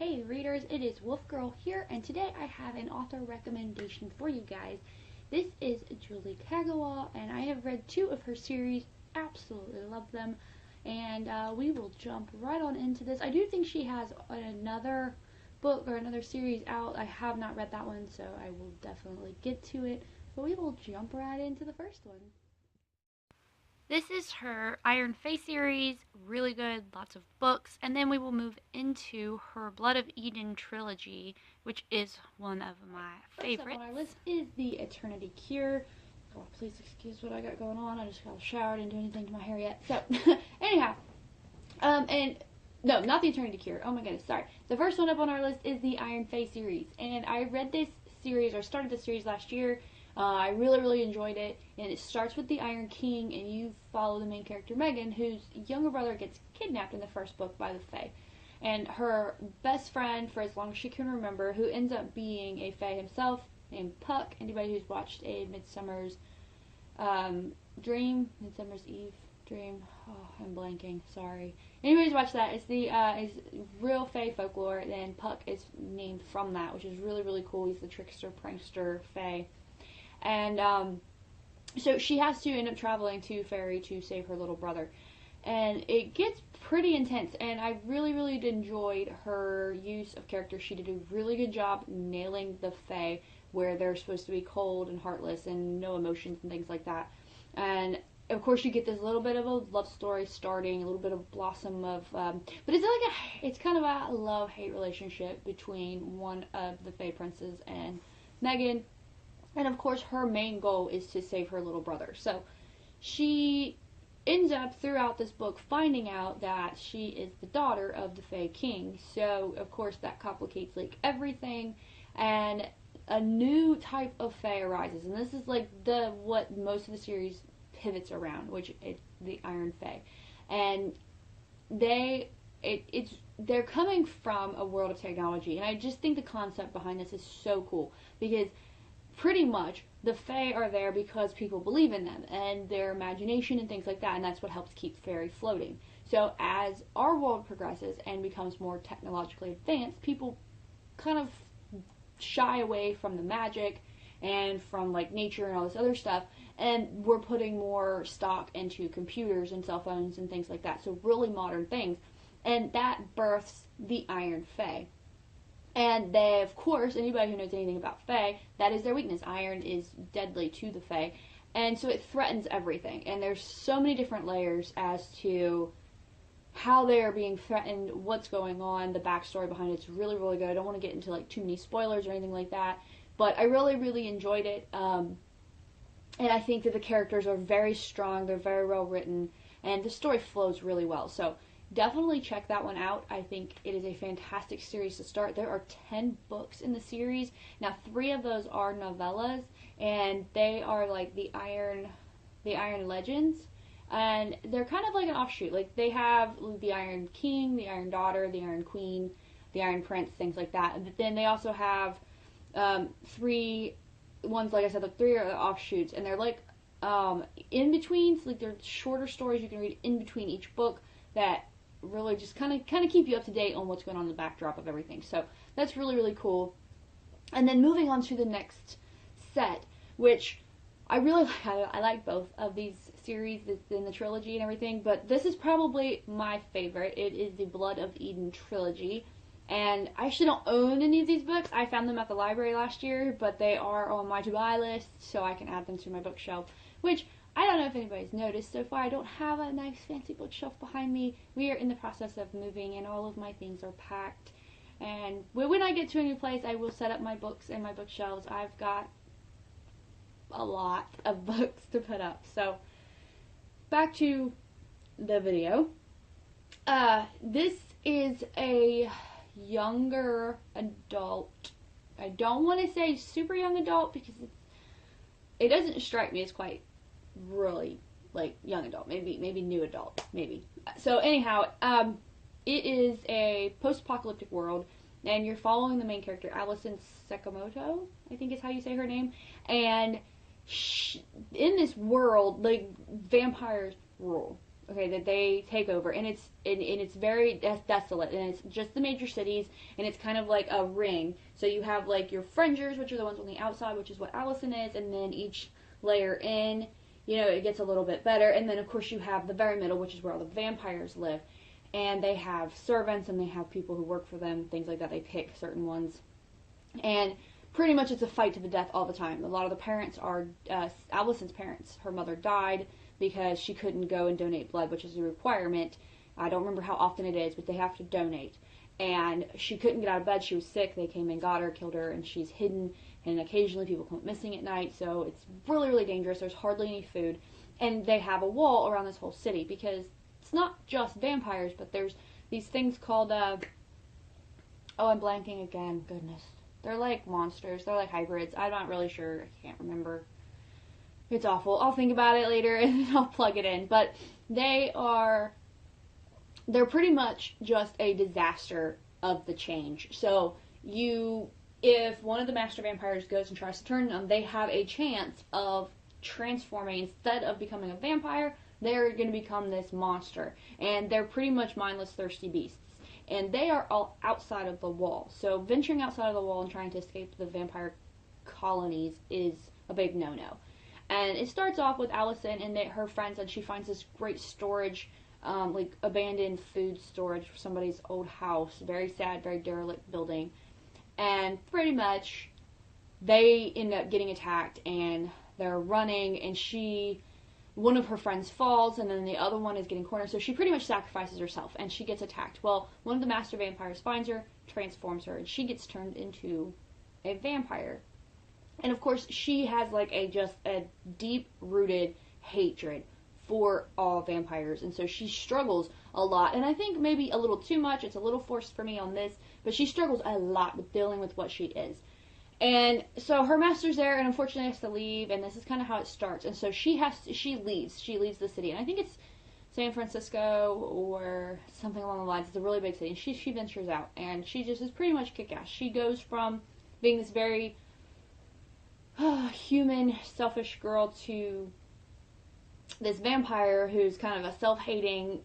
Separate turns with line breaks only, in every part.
Hey readers, it is Wolf Girl here, and today I have an author recommendation for you guys. This is Julie Kagawa, and I have read 2 of her series, absolutely love them, and we will jump right on into this. I do think she has another book or another series out. I have not read that one, so I will definitely get to it, but we will jump right into the first one. This is her Iron Fae series, really good, lots of books, and then we will move into her Blood of Eden trilogy, which is one of my favorites. First up on our list is The Eternity Cure. Oh, please excuse what I got going on. I just got showered, didn't do anything to my hair yet. So, anyhow, no, not The Eternity Cure. Oh my goodness, sorry. The first one up on our list is the Iron Fae series, and I read this series, or started this series last year. I really enjoyed it, and it starts with the Iron King, and you follow the main character Megan, whose younger brother gets kidnapped in the first book by the Fae, and her best friend for as long as she can remember, who ends up being a Fae himself, named Puck. Anybody who's watched a Midsummer's Eve Dream, oh, I'm blanking, sorry. Anybody's watched that, it's the is real Fae folklore, and Puck is named from that, which is really cool. He's the trickster, prankster Fae. And so she has to end up traveling to Fairy to save her little brother. And it gets pretty intense, and I really enjoyed her use of characters. She did a really good job nailing the Fae, where they're supposed to be cold and heartless and no emotions and things like that. And of course you get this little bit of a love story starting, a little bit of blossom of, but it's kind of a love-hate relationship between one of the Fae princes and Megan. And of course, her main goal is to save her little brother. So she ends up throughout this book finding out that she is the daughter of the Fae King. So of course that complicates like everything, and a new type of Fae arises. And this is like what most of the series pivots around, which is the Iron Fae. And they're coming from a world of technology, and I just think the concept behind this is so cool, because pretty much the Fae are there because people believe in them and their imagination and things like that, and that's what helps keep Fairy floating. So as our world progresses and becomes more technologically advanced, people kind of shy away from the magic and from like nature and all this other stuff, and we're putting more stock into computers and cell phones and things like that, so really modern things, and that births the Iron Fae. And they, of course, anybody who knows anything about Fae, that is their weakness. Iron is deadly to the Fae. And so it threatens everything. And there's so many different layers as to how they are being threatened, what's going on, the backstory behind it's really good. I don't want to get into like too many spoilers or anything like that. But I really enjoyed it. And I think that the characters are very strong. They're very well written. And the story flows really well. So definitely check that one out. I think it is a fantastic series to start. There are 10 books in the series. Now 3 of those are novellas, and they are like the Iron Legends, and they're kind of like an offshoot. Like they have the Iron King, the Iron Daughter, the Iron Queen, the Iron Prince, things like that. But then they also have 3 ones, like I said, the 3 are offshoots, and they're like in between. So like they're shorter stories you can read in between each book that really just kind of keep you up to date on what's going on in the backdrop of everything. So that's really cool. And then moving on to the next set, which I really like. I like both of these series in the trilogy and everything, but this is probably my favorite. It is the Blood of Eden trilogy, and I actually don't own any of these books. I found them at the library last year, but they are on my to-buy list, so I can add them to my bookshelf, which I don't know if anybody's noticed so far. I don't have a nice fancy bookshelf behind me. We are in the process of moving, and all of my things are packed. And when I get to a new place, I will set up my books and my bookshelves. I've got a lot of books to put up. So back to the video. This is a younger adult. I don't want to say super young adult, because it doesn't strike me as quite really like young adult, maybe new adult, maybe. So anyhow, it is a post-apocalyptic world, and you're following the main character, Allison Sakamoto, I think is how you say her name, and in this world, like, vampires rule. okay, that they take over, and it's very desolate, and it's just the major cities, and it's kind of like a ring. So you have like your fringers, which are the ones on the outside, which is what Allison is, and then each layer in, you know, it gets a little bit better, and then of course you have the very middle, which is where all the vampires live, and they have servants and they have people who work for them, things like that. They pick certain ones, and pretty much it's a fight to the death all the time. A lot of the parents are Allison's parents. Her mother died because she couldn't go and donate blood, which is a requirement. I don't remember how often it is, but they have to donate. And she couldn't get out of bed. She was sick. They came and got her, killed her, and she's hidden. And occasionally people come missing at night, so it's really, really dangerous. There's hardly any food. And they have a wall around this whole city because it's not just vampires, but there's these things called, oh, I'm blanking again. Goodness. They're like monsters. They're like hybrids. I'm not really sure. I can't remember. It's awful. I'll think about it later and I'll plug it in. But they're pretty much just a disaster of the change. So if one of the master vampires goes and tries to turn them, they have a chance of transforming. Instead of becoming a vampire, they're going to become this monster. And they're pretty much mindless, thirsty beasts. And they are all outside of the wall. So venturing outside of the wall and trying to escape the vampire colonies is a big no-no. And it starts off with Allison and her friends, and she finds this great storage, like abandoned food storage for somebody's old house. Very sad, very derelict building. And pretty much they end up getting attacked, and they're running, and one of her friends falls, and then the other one is getting cornered. So she pretty much sacrifices herself, and she gets attacked. Well, one of the master vampires finds her, transforms her, and she gets turned into a vampire. And of course, she has like just a deep-rooted hatred for all vampires, and so she struggles a lot. And I think maybe a little too much. It's a little forced for me on this, but she struggles a lot with dealing with what she is. And so her master's there, and unfortunately has to leave, and this is kind of how it starts. And so she leaves the city, and I think it's San Francisco or something along the lines. It's a really big city, and she ventures out, and she just is pretty much kick-ass. She goes from being this very human, selfish girl to this vampire who's kind of a self-hating,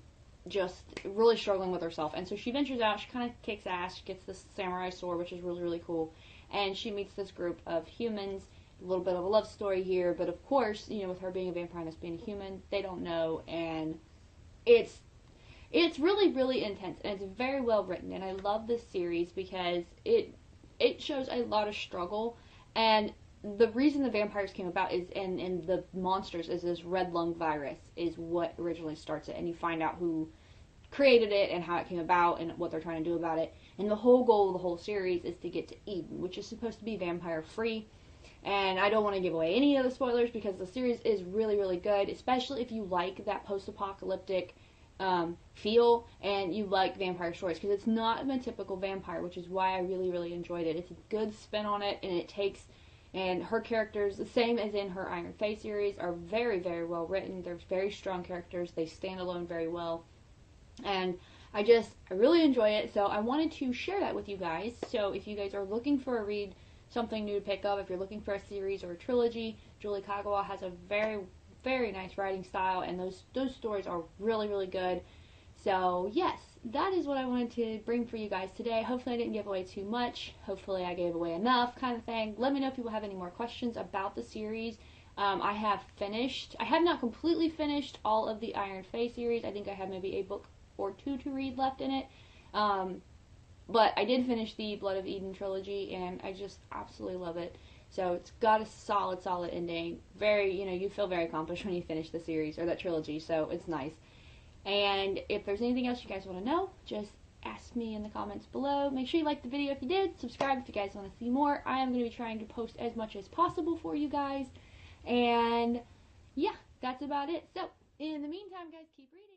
just really struggling with herself. And so she ventures out, she kind of kicks ass, she gets this samurai sword, which is really, really cool. And she meets this group of humans, a little bit of a love story here, but of course, you know, with her being a vampire and us being a human, they don't know, and it's really, really intense, and it's very well written, and I love this series because it shows a lot of struggle. And the reason the vampires came about is, and the monsters, is this red lung virus is what originally starts it, and you find out who created it and how it came about and what they're trying to do about it. And the whole goal of the whole series is to get to Eden, which is supposed to be vampire free. And I don't want to give away any of the spoilers because the series is really, really good, especially if you like that post-apocalyptic feel and you like vampire stories, because it's not a typical vampire, which is why I really, really enjoyed it. It's a good spin on it, and her characters, the same as in her Iron Fae series, are very, very well written. They're very strong characters. They stand alone very well. And I really enjoy it, so I wanted to share that with you guys. So if you guys are looking for a read, something new to pick up, if you're looking for a series or a trilogy, Julie Kagawa has a very, very nice writing style, and those stories are really, really good. So yes, that is what I wanted to bring for you guys today. Hopefully I didn't give away too much. Hopefully I gave away enough, kind of thing. Let me know if people have any more questions about the series. I have not completely finished all of the Iron Fae series. I think I have maybe a book or two to read left in it. But I did finish the Blood of Eden trilogy, and I just absolutely love it. So it's got a solid, solid ending. Very, you feel very accomplished when you finish the series, or that trilogy, so it's nice. And if there's anything else you guys want to know, just ask me in the comments below. Make sure you like the video if you did. Subscribe if you guys want to see more. I am going to be trying to post as much as possible for you guys. And yeah, that's about it. So, in the meantime, guys, keep reading.